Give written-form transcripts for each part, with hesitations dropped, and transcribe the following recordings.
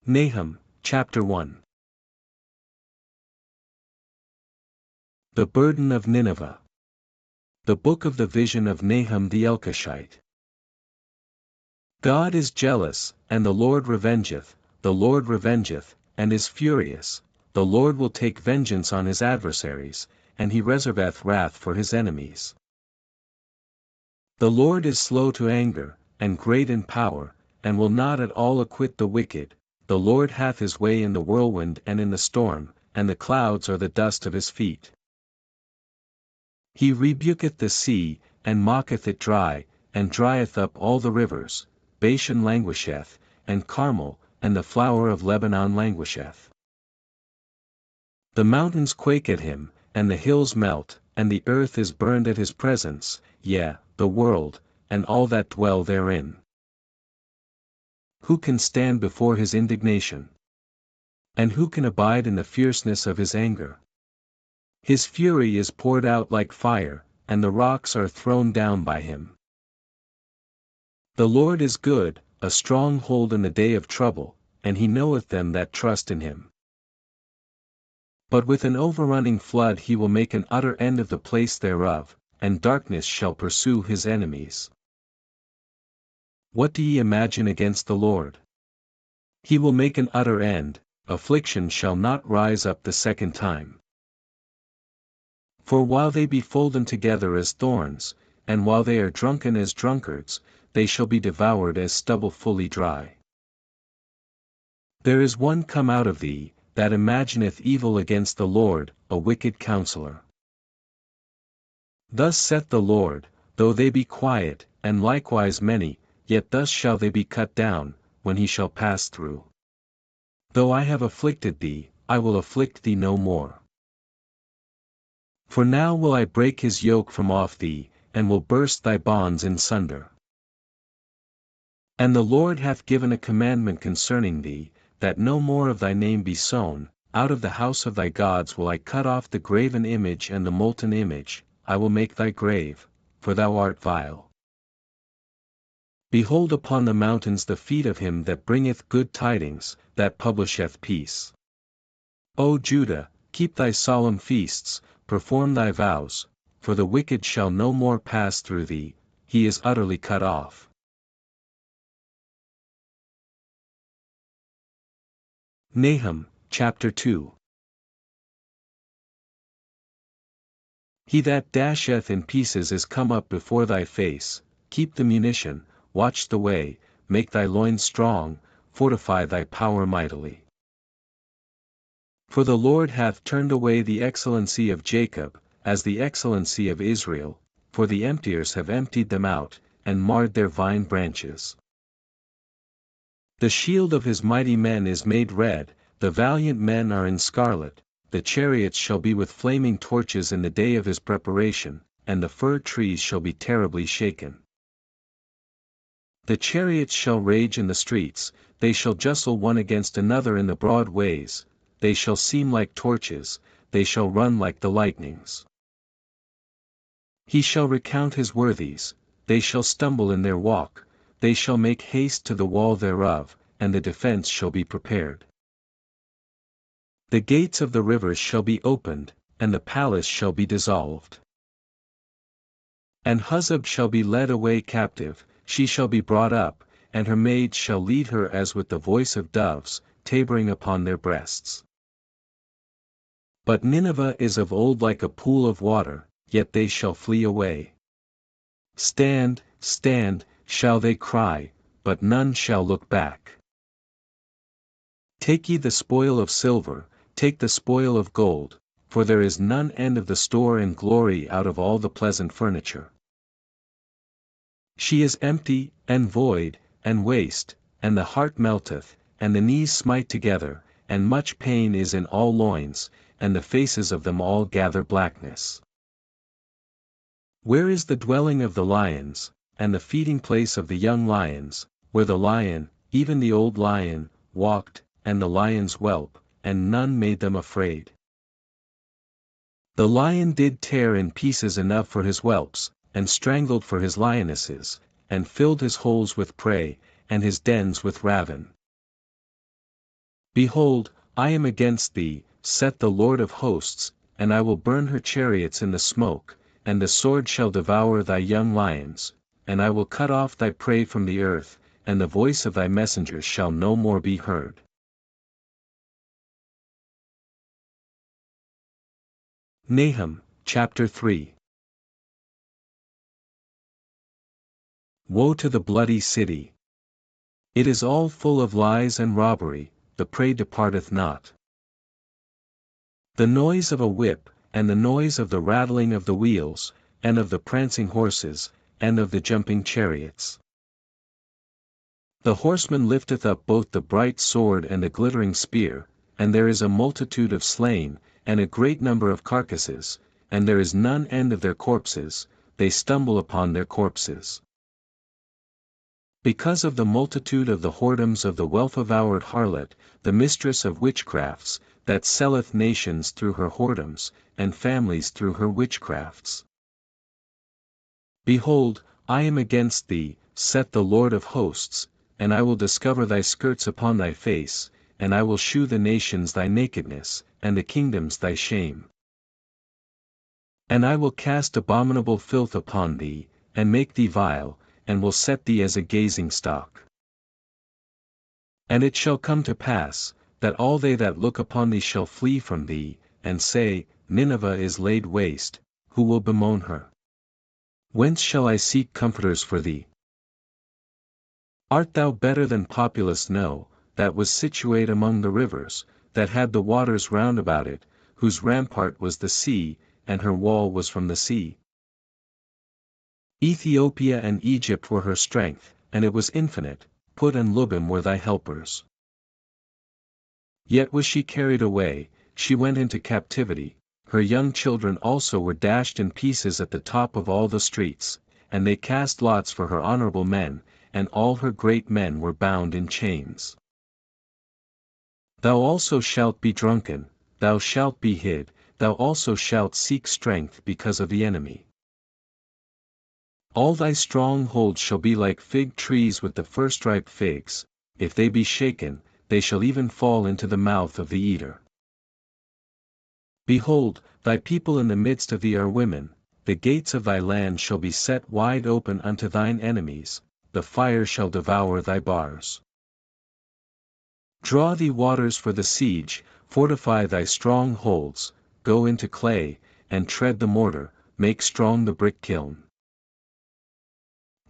Nahum, chapter 1. The burden of Nineveh. The book of the vision of Nahum the Elkoshite. God is jealous, and the Lord revengeth, and is furious, the Lord will take vengeance on his adversaries, and he reserveth wrath for his enemies. The Lord is slow to anger, and great in power, and will not at all acquit the wicked. The Lord hath his way in the whirlwind and in the storm, and the clouds are the dust of his feet. He rebuketh the sea, and mocketh it dry, and drieth up all the rivers. Bashan languisheth, and Carmel, and the flower of Lebanon languisheth. The mountains quake at him, and the hills melt, and the earth is burned at his presence, yea, the world, and all that dwell therein. Who can stand before his indignation? And who can abide in the fierceness of his anger? His fury is poured out like fire, and the rocks are thrown down by him. The Lord is good, a strong hold in the day of trouble, and he knoweth them that trust in him. But with an overrunning flood he will make an utter end of the place thereof, and darkness shall pursue his enemies. What do ye imagine against the Lord? He will make an utter end, affliction shall not rise up the second time. For while they be folden together as thorns, and while they are drunken as drunkards, they shall be devoured as stubble fully dry. There is one come out of thee, that imagineth evil against the Lord, a wicked counselor. Thus saith the Lord, though they be quiet, and likewise many, yet thus shall they be cut down, when he shall pass through. Though I have afflicted thee, I will afflict thee no more. For now will I break his yoke from off thee, and will burst thy bonds in sunder. And the Lord hath given a commandment concerning thee, that no more of thy name be sown. Out of the house of thy gods will I cut off the graven image and the molten image. I will make thy grave, for thou art vile. Behold upon the mountains the feet of him that bringeth good tidings, that publisheth peace. O Judah, keep thy solemn feasts, perform thy vows, for the wicked shall no more pass through thee, he is utterly cut off. Nahum, chapter 2. He that dasheth in pieces is come up before thy face. Keep the munition, watch the way, make thy loins strong, fortify thy power mightily. For the Lord hath turned away the excellency of Jacob, as the excellency of Israel, for the emptiers have emptied them out, and marred their vine branches. The shield of his mighty men is made red, the valiant men are in scarlet, the chariots shall be with flaming torches in the day of his preparation, and the fir trees shall be terribly shaken. The chariots shall rage in the streets, they shall justle one against another in the broad ways, they shall seem like torches, they shall run like the lightnings. He shall recount his worthies, they shall stumble in their walk, they shall make haste to the wall thereof, and the defense shall be prepared. The gates of the rivers shall be opened, and the palace shall be dissolved. And Huzzab shall be led away captive, she shall be brought up, and her maids shall lead her as with the voice of doves, tabering upon their breasts. But Nineveh is of old like a pool of water, yet they shall flee away. Stand, stand, shall they cry, but none shall look back. Take ye the spoil of silver, take the spoil of gold, for there is none end of the store and glory out of all the pleasant furniture. She is empty, and void, and waste, and the heart melteth, and the knees smite together, and much pain is in all loins, and the faces of them all gather blackness. Where is the dwelling of the lions, and the feeding place of the young lions, where the lion, even the old lion, walked, and the lions whelp, and none made them afraid? The lion did tear in pieces enough for his whelps, and strangled for his lionesses, and filled his holes with prey, and his dens with ravin. Behold, I am against thee, saith the Lord of hosts, and I will burn her chariots in the smoke, and the sword shall devour thy young lions, and I will cut off thy prey from the earth, and the voice of thy messengers shall no more be heard. Nahum, chapter 3. Woe to the bloody city! It is all full of lies and robbery, the prey departeth not. The noise of a whip, and the noise of the rattling of the wheels, and of the prancing horses, and of the jumping chariots. The horseman lifteth up both the bright sword and the glittering spear, and there is a multitude of slain, and a great number of carcasses, and there is none end of their corpses, they stumble upon their corpses. Because of the multitude of the whoredoms of the wealth-devoured harlot, the mistress of witchcrafts, that selleth nations through her whoredoms, and families through her witchcrafts. Behold, I am against thee, saith the Lord of hosts, and I will discover thy skirts upon thy face, and I will shew the nations thy nakedness, and the kingdoms thy shame. And I will cast abominable filth upon thee, and make thee vile, and will set thee as a gazing stock. And it shall come to pass, that all they that look upon thee shall flee from thee, and say, Nineveh is laid waste, who will bemoan her? Whence shall I seek comforters for thee? Art thou better than populous No, that was situate among the rivers, that had the waters round about it, whose rampart was the sea, and her wall was from the sea? Ethiopia and Egypt were her strength, and it was infinite, Put and Lubim were thy helpers. Yet was she carried away, she went into captivity, her young children also were dashed in pieces at the top of all the streets, and they cast lots for her honorable men, and all her great men were bound in chains. Thou also shalt be drunken, thou shalt be hid, thou also shalt seek strength because of the enemy. All thy strongholds shall be like fig trees with the first ripe figs, if they be shaken, they shall even fall into the mouth of the eater. Behold, thy people in the midst of thee are women, the gates of thy land shall be set wide open unto thine enemies, the fire shall devour thy bars. Draw thee waters for the siege, fortify thy strongholds, go into clay, and tread the mortar, make strong the brick kiln.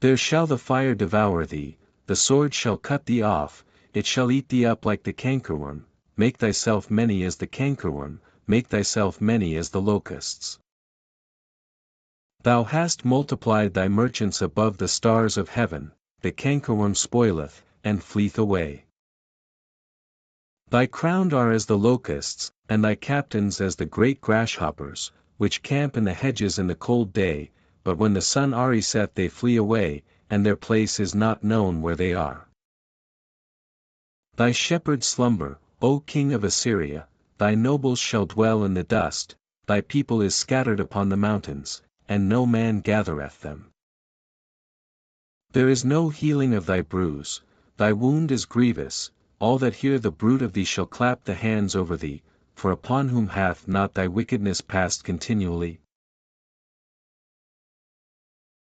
There shall the fire devour thee, the sword shall cut thee off, it shall eat thee up like the cankerworm, make thyself many as the cankerworm, make thyself many as the locusts. Thou hast multiplied thy merchants above the stars of heaven, the cankerworm spoileth, and fleeth away. Thy crowned are as the locusts, and thy captains as the great grasshoppers, which camp in the hedges in the cold day, but when the sun ariseth they flee away, and their place is not known where they are. Thy shepherds slumber, O king of Assyria, thy nobles shall dwell in the dust, thy people is scattered upon the mountains, and no man gathereth them. There is no healing of thy bruise, thy wound is grievous, all that hear the bruit of thee shall clap the hands over thee, for upon whom hath not thy wickedness passed continually?